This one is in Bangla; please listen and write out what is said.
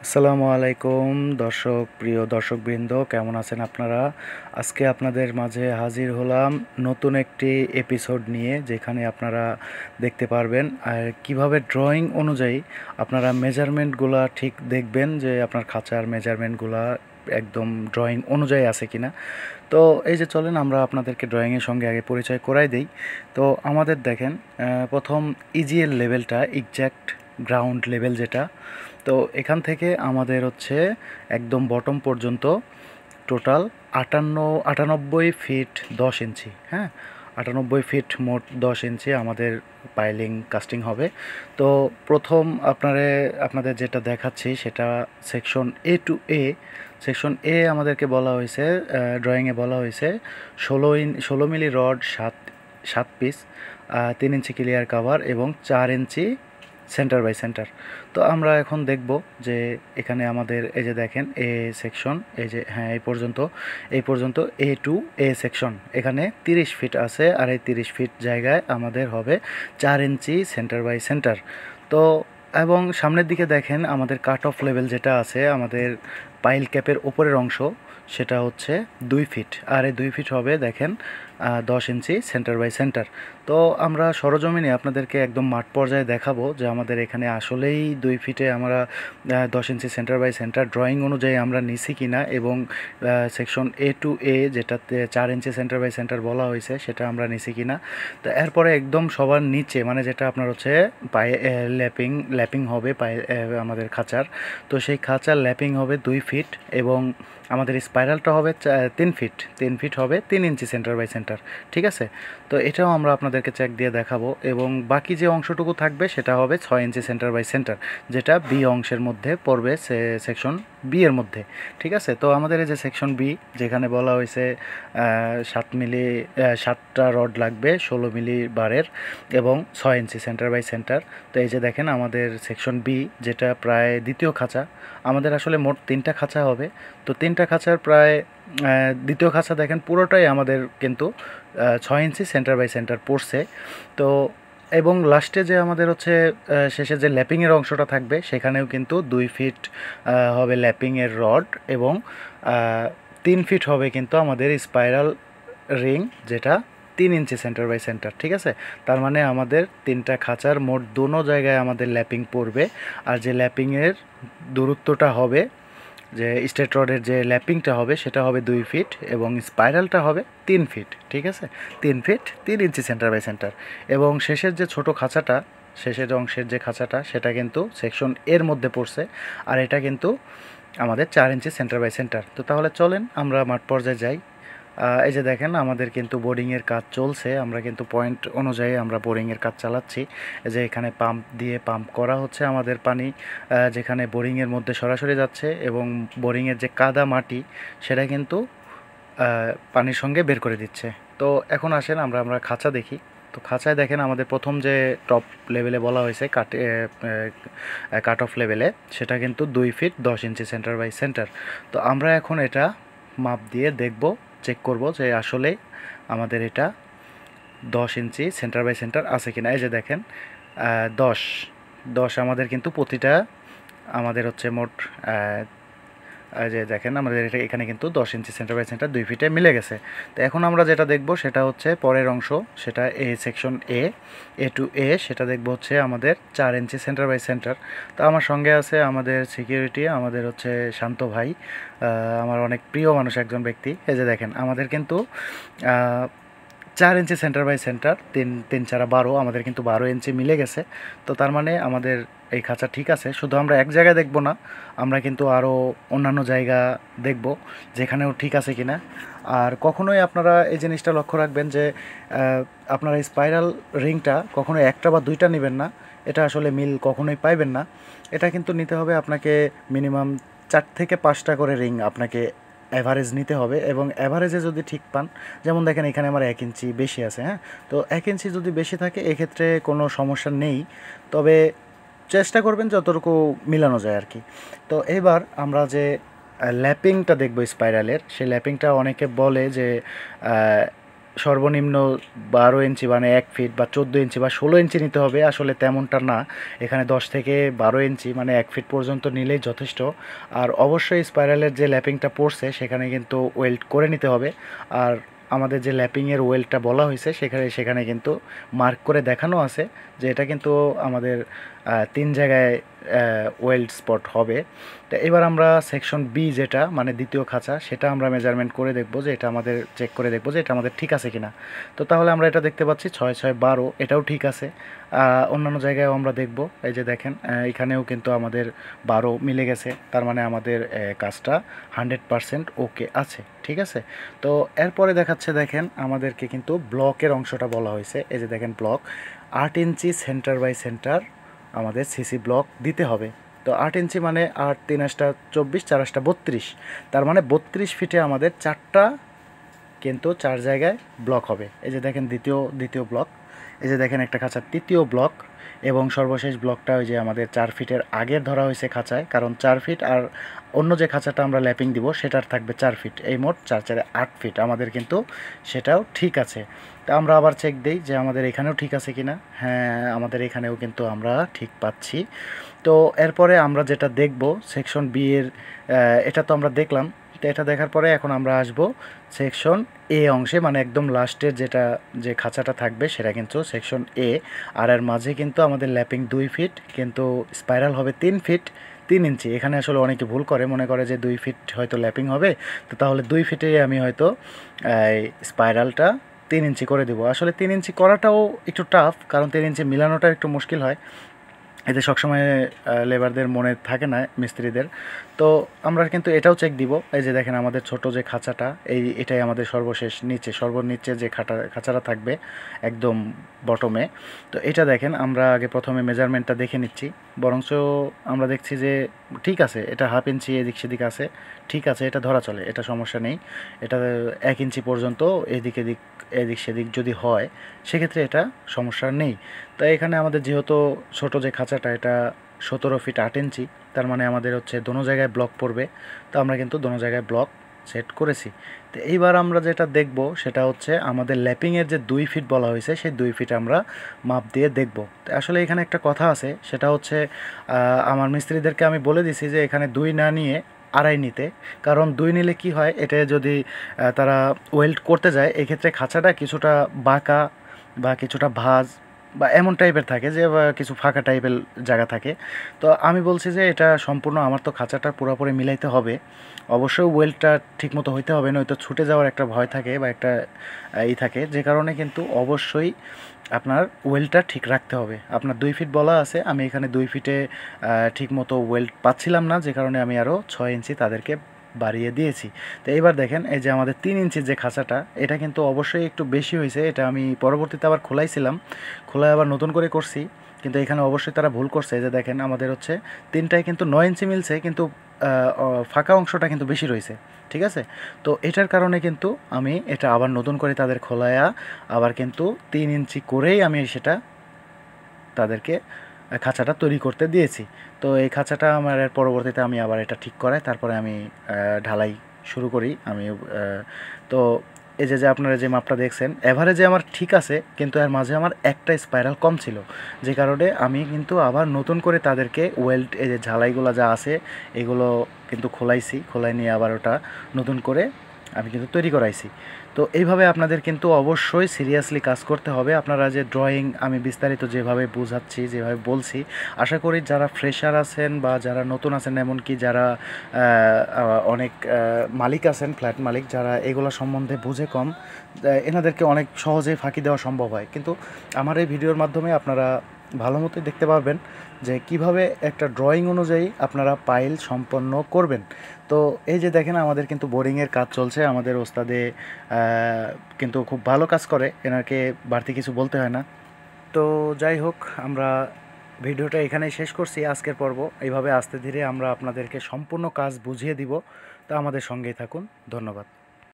আসসালামু আলাইকুম প্রিয় দর্শকবৃন্দ, কেমন আছেন আপনারা? আজকে আপনাদের মাঝে হাজির হলাম নতুন একটি এপিসোড নিয়ে, যেখানে আপনারা দেখতে পারবেন আর কিভাবে ড্রয়িং অনুযায়ী আপনারা মেজারমেন্টগুলা ঠিক দেখবেন যে আপনার খাঁচার মেজারমেন্টগুলা একদম ড্রয়িং অনুযায়ী আছে কিনা। তো এই যে চলেন আমরা আপনাদেরকে ড্রয়িংয়ের সঙ্গে আগে পরিচয় করাই দেই। তো আমাদের দেখেন, প্রথম ইজিএল লেভেলটা এক্স্যাক্ট গ্রাউন্ড লেভেল যেটা, তো এখান থেকে আমাদের হচ্ছে একদম বটম পর্যন্ত টোটাল 98 ফিট 10 ইঞ্চি। হ্যাঁ, 98 ফিট মোট 10 ইঞ্চি আমাদের পাইলিং কাস্টিং হবে। তো প্রথম আপনাদের যেটা দেখাচ্ছি সেটা section A to A। Section A আমাদেরকে বলা হয়েছে, ড্রয়িংয়ে বলা হয়েছে 16 milli rod 7 piece, 3 inch clear cover এবং 4 ইঞ্চি সেন্টার বাই সেন্টার। তো আমরা এখন দেখব যে এখানে আমাদের এই যে দেখেন এ সেকশন, এই যে হ্যাঁ এই পর্যন্ত A to A সেকশন এখানে 30 ফিট আছে, আর এই 30 ফিট জায়গায় আমাদের হবে 4 ইঞ্চি সেন্টার বাই সেন্টার। তো এবং সামনের দিকে দেখেন আমাদের কাট অফ লেভেল যেটা আছে আমাদের পাইল ক্যাপের উপরের অংশ, সেটা হচ্ছে 2 ফিট, আর এই 2 ফিট হবে দেখেন 10 ইঞ্চি সেন্টার বাই সেন্টার। তো আমরা সরজমিনে আপনাদেরকে একদম মাঠ পর্যায়ে দেখাবো যে আমাদের এখানে আসলেই 2 ফিটে আমরা 10 inch centre by centre drawing অনুযায়ী আমরা নিছি কিনা, এবং সেকশন A to A যেটাতে 4 ইঞ্চি সেন্টার বাই সেন্টার বলা হয়েছে সেটা আমরা নিছি কিনা। তো এরপরে একদম সবার নিচে মানে যেটা আপনার হচ্ছে পায়ে ল্যাপিং হবে পায়ে আমাদের খাঁচার। তো সেই খাঁচার ল্যাপিং হবে 2 ফিট, এবং আমাদের স্পাইরালটা হবে 3 ফিট। 3 ফিট হবে 3 ইঞ্চি সেন্টার বাই সেন্টার। ঠিক আছে, তো এটাও আমরা আপনাদেরকে চেক দিয়ে দেখাবো, এবং বাকি যে অংশটুকু থাকবে সেটা হবে 6 ইঞ্চি সেন্টার বাই সেন্টার, যেটা বি অংশের মধ্যে পড়বে, সেকশন বি এর মধ্যে। ঠিক আছে, তো আমাদের এই যে সেকশন বি যেখানে বলা হয়েছে 7টা রড লাগবে 16 মিলি বারের এবং 6 ইঞ্চি সেন্টার বাই সেন্টার। তো এই যে দেখেন আমাদের সেকশন বি যেটা প্রায় দ্বিতীয় খাঁচা, আমাদের আসলে মোট 3টা খাঁচা হবে। তো 3টা খাঁচার প্রায় দ্বিতীয় খাঁচা দেখেন পুরোটাই আমাদের কিন্তু 6 ইঞ্চি সেন্টার বাই সেন্টার পড়ছে। তো এবং লাস্টে যে আমাদের হচ্ছে শেষে যে ল্যাপিংয়ের অংশটা থাকবে সেখানেও কিন্তু 2 ফিট হবে ল্যাপিংয়ের রড, এবং 3 ফিট হবে কিন্তু আমাদের স্পাইরাল রিং, যেটা 3 ইঞ্চি সেন্টার বাই সেন্টার। ঠিক আছে, তার মানে আমাদের 3টা খাঁচার মোট দোনো জায়গায় আমাদের ল্যাপিং পড়বে। আর যে ল্যাপিংয়ের দূরত্বটা হবে, যে স্ট্রেট রডের যে ল্যাপিংটা হবে সেটা হবে 2 ফিট, এবং স্পাইরালটা হবে 3 ফিট। ঠিক আছে, 3 feet 3 inch centre by centre. এবং শেষের যে ছোট খাঁচাটা, শেষের অংশের যে খাঁচাটা সেটা কিন্তু সেকশন এর মধ্যে পড়ছে, আর এটা কিন্তু আমাদের 4 ইঞ্চি সেন্টার বাই সেন্টার। তো তাহলে চলেন আমরা মাঠ পর্যায়ে যাই। এই যে দেখেন আমাদের কিন্তু বোরিংয়ের কাজ চলছে, আমরা কিন্তু পয়েন্ট অনুযায়ী আমরা বোরিংয়ের কাজ চালাচ্ছি। এই যে এখানে পাম্প দিয়ে পাম্প করা হচ্ছে আমাদের পানি, যেখানে বোরিংয়ের মধ্যে সরাসরি যাচ্ছে, এবং বোরিংয়ের যে কাদা মাটি সেটা কিন্তু পানির সঙ্গে বের করে দিচ্ছে। তো এখন আসেন আমরা খাঁচা দেখি। তো খাঁচায় দেখেন আমাদের প্রথম যে টপ লেভেলে বলা হয়েছে কাট অফ লেভেলে, সেটা কিন্তু 2 feet 10 inch centre by centre. তো আমরা এখন এটা মাপ দিয়ে দেখব, চেক করব যে আসলে আমাদের এটা 10 ইঞ্চি সেন্টার বাই সেন্টার আছে কিনা। এই যে দেখেন 10 10 আমাদের কিন্তু প্রতিটা আমাদের হচ্ছে মোট যে দেখেন আমাদের এটা এখানে কিন্তু 10 ইঞ্চি সেন্টার বাই সেন্টার 2 ফিটে মিলে গেছে। তো এখন আমরা যেটা দেখব সেটা হচ্ছে পরের অংশ, সেটা সেকশন A to A, সেটা দেখব হচ্ছে আমাদের 4 ইঞ্চি সেন্টার বাই সেন্টার। তো আমার সঙ্গে আছে আমাদের সিকিউরিটি, আমাদের হচ্ছে শান্ত ভাই, আমার অনেক প্রিয় মানুষ একজন ব্যক্তি। এই যে দেখেন আমাদের কিন্তু 4 ইঞ্চি সেন্টার বাই সেন্টার, 3 3 4 12, আমাদের কিন্তু 12 ইঞ্চি মিলে গেছে। তো তার মানে আমাদের এই খাঁচা ঠিক আছে। শুধু আমরা এক জায়গায় দেখব না, আমরা কিন্তু আরও অন্যান্য জায়গা দেখব যেখানেও ঠিক আছে কিনা। আর কখনোই আপনারা এই জিনিসটা লক্ষ্য রাখবেন যে আপনারা স্পাইরাল রিংটা কখনোই একটা বা দুইটা নেবেন না, এটা আসলে মিল কখনোই পাইবেন না। এটা কিন্তু নিতে হবে আপনাকে মিনিমাম 4 থেকে 5টা করে রিং আপনাকে অ্যাভারেজ নিতে হবে, এবং অ্যাভারেজে যদি ঠিক পান, যেমন দেখেন এখানে আমার 1 ইঞ্চি বেশি আছে। হ্যাঁ, তো 1 ইঞ্চি যদি বেশি থাকে এক্ষেত্রে কোনো সমস্যা নেই, তবে চেষ্টা করবেন যতটুকু মিলানো যায় আর কি। তো এবার আমরা যে ল্যাপিংটা দেখব স্পাইরালের, সেই ল্যাপিংটা অনেকে বলে যে সর্বনিম্ন 12 ইঞ্চি মানে 1 ফিট বা 14 ইঞ্চি বা 16 ইঞ্চি নিতে হবে, আসলে তেমনটা না। এখানে 10 থেকে 12 ইঞ্চি মানে 1 ফিট পর্যন্ত নিলেই যথেষ্ট। আর অবশ্যই স্পাইরালের যে ল্যাপিংটা পড়ছে সেখানে কিন্তু ওয়েল্ড করে নিতে হবে। আর আমাদের যে ল্যাপিংয়ের ওয়েল্ডটা বলা হয়েছে সেখানে সেখানে কিন্তু মার্ক করে দেখানো আছে যে এটা কিন্তু আমাদের 3 জায়গায় ওয়েল্ড স্পট হবে। তো এবার আমরা সেকশন বি যেটা মানে দ্বিতীয় খাঁচা, সেটা আমরা মেজারমেন্ট করে দেখব যে এটা আমাদের চেক করে দেখব যে এটা আমাদের ঠিক আছে কিনা। তো তাহলে আমরা এটা দেখতে পাচ্ছি 6 6 12, এটাও ঠিক আছে। অন্যান্য জায়গায়ও আমরা দেখব, এই যে দেখেন এখানেও কিন্তু আমাদের 12 মিলে গেছে, তার মানে আমাদের কাজটা 100% ওকে আছে, ঠিক আছে। তো এরপরে দেখাচ্ছে দেখেন আমাদেরকে কিন্তু ব্লকের অংশটা বলা হয়েছে, এই যে দেখেন block 8 inch centre by centre আমাদের সিসি ব্লক দিতে হবে। তো 8 ইঞ্চি মানে 8 3 8 24 4 8 32, তার মানে 32 ফিটে আমাদের 4টা কিন্তু 4 জায়গায় ব্লক হবে। এই যে দেখেন দ্বিতীয় ব্লক, এই যে দেখেন একটা খাঁচার তৃতীয় ব্লক, এবং সর্বশেষ ব্লকটা ওই যে আমাদের 4 ফিটের আগের ধরা হয়েছে খাঁচায়, কারণ 4 ফিট আর অন্য যে খাঁচাটা আমরা ল্যাপিং দিব সেটার থাকবে 4 ফিট, এই মোট 4 4 8 ফিট আমাদের কিন্তু সেটাও ঠিক আছে। তা আমরা আবার চেক দিই যে আমাদের এখানেও ঠিক আছে কিনা। হ্যাঁ, আমাদের এখানেও কিন্তু আমরা ঠিক পাচ্ছি। তো এরপরে আমরা যেটা দেখব সেকশন বি এর, এটা তো আমরা দেখলাম। তো এটা দেখার পরে এখন আমরা আসব সেকশন এ অংশে, মানে একদম লাস্টের যেটা যে খাঁচাটা থাকবে সেটা কিন্তু সেকশন এ। আর এর মাঝে কিন্তু আমাদের ল্যাপিং 2 ফিট, কিন্তু স্পাইরাল হবে 3 ফিট 3 ইঞ্চি। এখানে আসলে অনেকে ভুল করে, মনে করে যে 2 ফিট হয়তো ল্যাপিং হবে, তো তাহলে 2 ফিটেই আমি হয়তো স্পাইরালটা 3 ইঞ্চি করে দেবো। আসলে 3 ইঞ্চি করাটাও একটু টাফ, কারণ 3 ইঞ্চি মিলানোটা একটু মুশকিল হয়, এতে সবসময় লেবারদের মনে থাকে না, মিস্ত্রিদের। তো আমরা কিন্তু এটাও চেক দিব, এই যে দেখেন আমাদের ছোট যে খাঁচাটা, এটাই আমাদের সর্বশেষ সর্বনিচে যে খাঁচাটা থাকবে একদম বটমে। তো এটা দেখেন আমরা আগে প্রথমে মেজারমেন্টটা দেখে নিচ্ছি, বরঞ্চ আমরা দেখছি যে ঠিক আছে, এটা হাফ ইঞ্চি এদিক সেদিক আছে, ঠিক আছে, এটা ধরা চলে, এটা সমস্যা নেই। এটা 1 ইঞ্চি পর্যন্ত এদিক সেদিক যদি হয় সেক্ষেত্রে এটা সমস্যা নেই। তাই এখানে আমাদের যেহেতু ছোট যে খাঁচাটা এটা 17 ফিট 8 ইঞ্চি, তার মানে আমাদের হচ্ছে দোনো জায়গায় ব্লক পড়বে। তো আমরা কিন্তু দোনো জায়গায় ব্লক সেট করেছি। তো এইবার আমরা যেটা দেখব সেটা হচ্ছে আমাদের ল্যাপিংয়ের যে 2 ফিট বলা হয়েছে সেই 2 ফিট আমরা মাপ দিয়ে দেখব। তো আসলে এখানে একটা কথা আছে, সেটা হচ্ছে আমার মিস্ত্রিদেরকে আমি বলে দিছি যে এখানে 2 না নিয়ে 2.5 নিতে, কারণ 2 নিলে কি হয়, এটা যদি তারা ওয়েল্ড করতে যায় এক্ষেত্রে খাঁচাটা কিছুটা বাঁকা বা কিছুটা ভাঁজ বা এমন টাইপের থাকে যে, বা কিছু ফাঁকা টাইপের জায়গা থাকে। তো আমি বলছি যে এটা সম্পূর্ণ আমার তো খাঁচাটা পুরোপুরি মিলাইতে হবে, অবশ্যই ওয়েল্ডটা ঠিকমতো হইতে হবে, নয়তো ছুটে যাওয়ার একটা ভয় থাকে বা একটা থাকে, যে কারণে কিন্তু অবশ্যই আপনার ওয়েল্ডটা ঠিক রাখতে হবে। আপনার 2 ফিট বলা আছে, আমি এখানে 2 ফিটে ঠিকমতো ওয়েল্ড পাচ্ছিলাম না, যে কারণে আমি আরও 6 ইঞ্চি তাদেরকে বাড়িয়ে দিয়েছি। তো এইবার দেখেন এই যে আমাদের 3 ইঞ্চির যে খাঁচাটা, এটা কিন্তু অবশ্যই একটু বেশি হয়েছে, এটা আমি পরবর্তীতে আবার খোলাইছিলাম, খোলায় আবার নতুন করে করছি, কিন্তু এখানে অবশ্যই তারা ভুল করছে। এই যে দেখেন আমাদের হচ্ছে 3টায় কিন্তু 9 ইঞ্চি মিলছে, কিন্তু ফাঁকা অংশটা কিন্তু বেশি রয়েছে, ঠিক আছে। তো এটার কারণে কিন্তু আমি এটা আবার নতুন করে তাদের খোলায়া আবার কিন্তু 3 ইঞ্চি করেই আমি সেটা তাদেরকে খাঁচাটা তৈরি করতে দিয়েছি। তো এই খাঁচাটা আমার এর পরবর্তীতে আমি আবার এটা ঠিক করাই, তারপরে আমি ঢালাই শুরু করি। আমি তো এই যে আপনারা যে মাপটা দেখছেন এভারেজে আমার ঠিক আছে, কিন্তু এর মাঝে আমার একটা স্পাইরাল কম ছিল, যে কারণে আমি কিন্তু আবার নতুন করে তাদেরকে ওয়েল্ড এই যে ঝালাইগুলো যা আছে এগুলো কিন্তু খোলাই নিয়ে আবার ওটা নতুন করে আমি কিন্তু তৈরি করাইছি। তো এইভাবে আপনাদের কিন্তু অবশ্যই সিরিয়াসলি কাজ করতে হবে। আপনারা যে ড্রয়িং আমি বিস্তারিত যেভাবে বোঝাচ্ছি, যেভাবে বলছি, আশা করি যারা ফ্রেশার আছেন বা যারা নতুন আছেন, এমনকি যারা অনেক মালিক আছেন, ফ্ল্যাট মালিক, যারা এগুলো সম্বন্ধে বুঝে কম, এনাদেরকে অনেক সহজেই ফাঁকি দেওয়া সম্ভব হয়। কিন্তু আমার এই ভিডিওর মাধ্যমে আপনারা ভালো মতোই দেখতে পারবেন যে কিভাবে একটা ড্রয়িং অনুযায়ী আপনারা পাইল সম্পন্ন করবেন। তো এই যে দেখেন আমাদের কিন্তু বোরিংয়ের কাজ চলছে, আমাদের ওস্তাদে কিন্তু খুব ভালো কাজ করে, এনাকে বাড়তি কিছু বলতে হয় না। তো যাই হোক, আমরা ভিডিওটা এখানেই শেষ করছি আজকের পর্ব। এইভাবে আস্তে ধীরে আমরা আপনাদেরকে সম্পূর্ণ কাজ বুঝিয়ে দিব। তো আমাদের সঙ্গেই থাকুন, ধন্যবাদ।